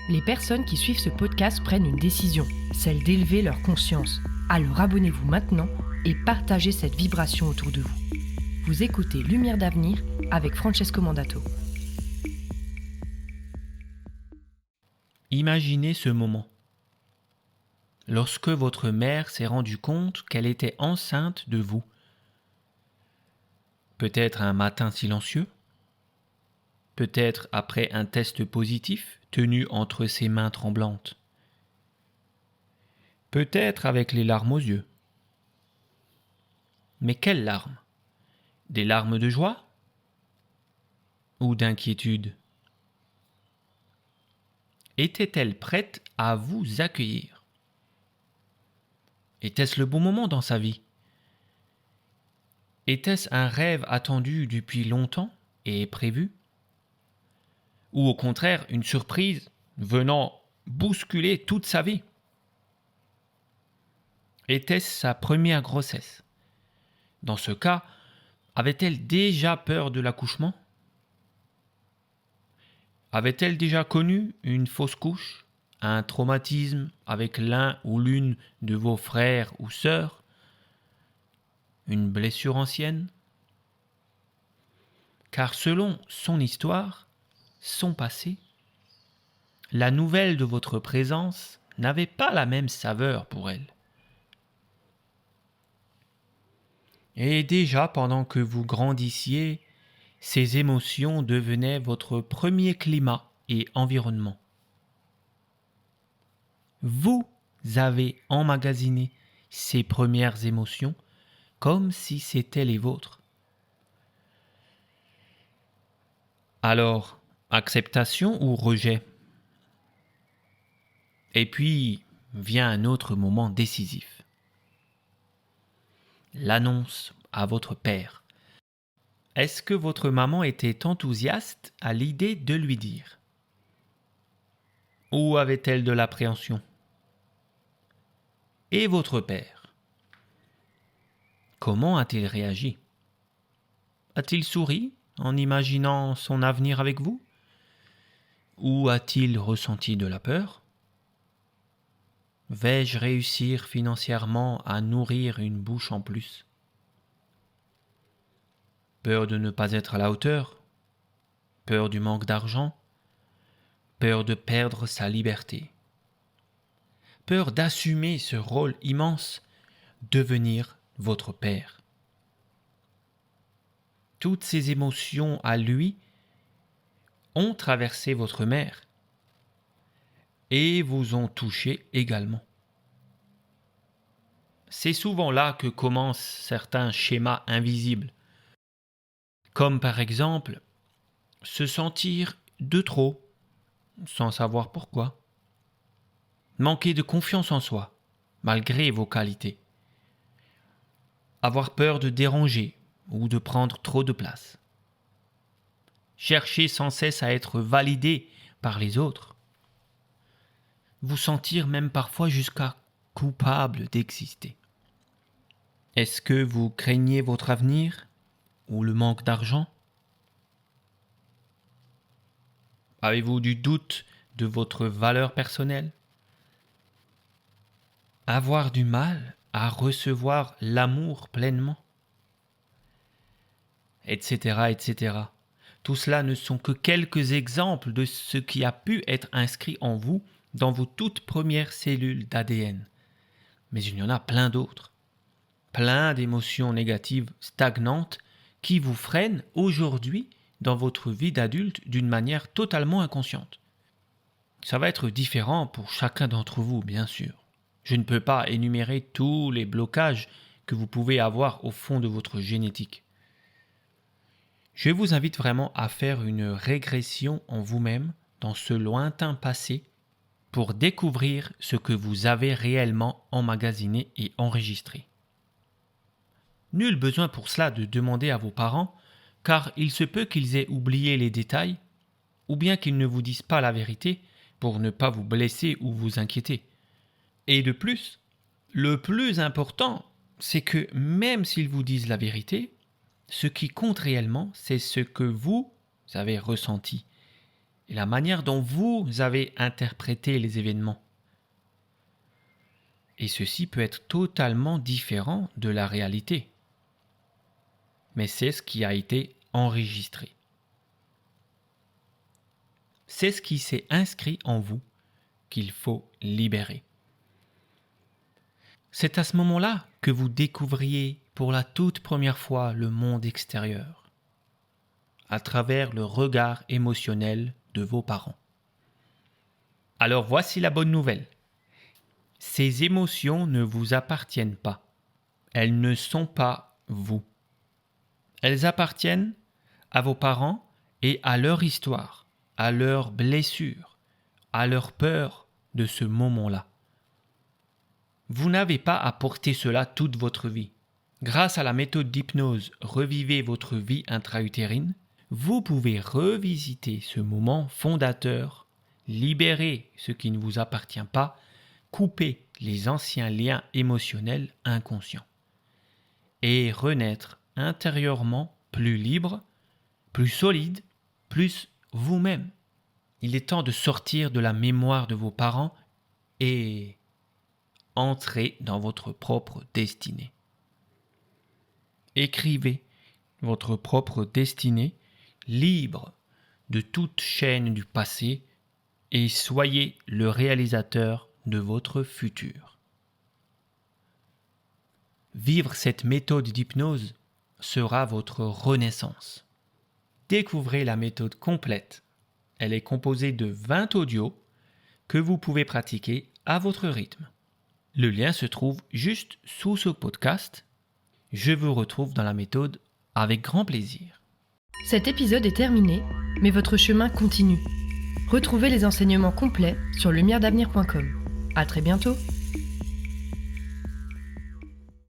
Les personnes qui suivent ce podcast prennent une décision, celle d'élever leur conscience. Alors abonnez-vous maintenant et partagez cette vibration autour de vous. Vous écoutez Lumière d'avenir avec Francesco Mandato. Imaginez ce moment. Lorsque votre mère s'est rendue compte qu'elle était enceinte de vous. Peut-être un matin silencieux, peut-être après un test positif tenu entre ses mains tremblantes, peut-être avec les larmes aux yeux. Mais quelles larmes? Des larmes de joie ou d'inquiétude? Était-elle prête à vous accueillir? Était-ce le bon moment dans sa vie? Était-ce un rêve attendu depuis longtemps et prévu? Ou au contraire une surprise venant bousculer toute sa vie? Était-ce sa première grossesse? Dans ce cas, avait-elle déjà peur de l'accouchement? Avait-elle déjà connu une fausse couche, un traumatisme avec l'un ou l'une de vos frères ou sœurs, une blessure ancienne? Car selon son histoire, son passé, la nouvelle de votre présence n'avait pas la même saveur pour elle. Et déjà pendant que vous grandissiez, ces émotions devenaient votre premier climat et environnement. Vous avez emmagasiné ces premières émotions comme si c'étaient les vôtres. Alors, acceptation ou rejet? Et puis vient un autre moment décisif. L'annonce à votre père. Est-ce que votre maman était enthousiaste à l'idée de lui dire? Ou avait-elle de l'appréhension? Et votre père? Comment a-t-il réagi? A-t-il souri en imaginant son avenir avec vous? Ou a-t-il ressenti de la peur? Vais-je réussir financièrement à nourrir une bouche en plus? Peur de ne pas être à la hauteur? Peur du manque d'argent? Peur de perdre sa liberté? Peur d'assumer ce rôle immense, devenir votre père? Toutes ces émotions à lui ont traversé votre mère et vous ont touché également. C'est souvent là que commencent certains schémas invisibles, comme par exemple se sentir de trop, sans savoir pourquoi, manquer de confiance en soi, malgré vos qualités, avoir peur de déranger ou de prendre trop de place, chercher sans cesse à être validé par les autres, vous sentir même parfois jusqu'à coupable d'exister. Est-ce que vous craignez votre avenir ou le manque d'argent? Avez-vous du doute de votre valeur personnelle? Avoir du mal à recevoir l'amour pleinement? Etc., etc. Tout cela ne sont que quelques exemples de ce qui a pu être inscrit en vous dans vos toutes premières cellules d'ADN. Mais il y en a plein d'autres. Plein d'émotions négatives stagnantes qui vous freinent aujourd'hui dans votre vie d'adulte d'une manière totalement inconsciente. Ça va être différent pour chacun d'entre vous, bien sûr. Je ne peux pas énumérer tous les blocages que vous pouvez avoir au fond de votre génétique. Je vous invite vraiment à faire une régression en vous-même dans ce lointain passé pour découvrir ce que vous avez réellement emmagasiné et enregistré. Nul besoin pour cela de demander à vos parents, car il se peut qu'ils aient oublié les détails, ou bien qu'ils ne vous disent pas la vérité pour ne pas vous blesser ou vous inquiéter. Et de plus, le plus important, c'est que même s'ils vous disent la vérité, ce qui compte réellement, c'est ce que vous avez ressenti et la manière dont vous avez interprété les événements. Et ceci peut être totalement différent de la réalité. Mais c'est ce qui a été enregistré. C'est ce qui s'est inscrit en vous qu'il faut libérer. C'est à ce moment-là que vous découvriez pour la toute première fois le monde extérieur, à travers le regard émotionnel de vos parents. Alors voici la bonne nouvelle. Ces émotions ne vous appartiennent pas. Elles ne sont pas vous. Elles appartiennent à vos parents et à leur histoire, à leurs blessures, à leur peur de ce moment-là. Vous n'avez pas à porter cela toute votre vie. Grâce à la méthode d'hypnose Revivez votre vie intra-utérine, vous pouvez revisiter ce moment fondateur, libérer ce qui ne vous appartient pas, couper les anciens liens émotionnels inconscients et renaître intérieurement plus libre, plus solide, plus vous-même. Il est temps de sortir de la mémoire de vos parents et entrer dans votre propre destinée. Écrivez votre propre destinée libre de toute chaîne du passé et soyez le réalisateur de votre futur. Vivre cette méthode d'hypnose sera votre renaissance. Découvrez la méthode complète. Elle est composée de 20 audios que vous pouvez pratiquer à votre rythme. Le lien se trouve juste sous ce podcast. Je vous retrouve dans la méthode avec grand plaisir. Cet épisode est terminé, mais votre chemin continue. Retrouvez les enseignements complets sur lumièredavenir.com. À très bientôt.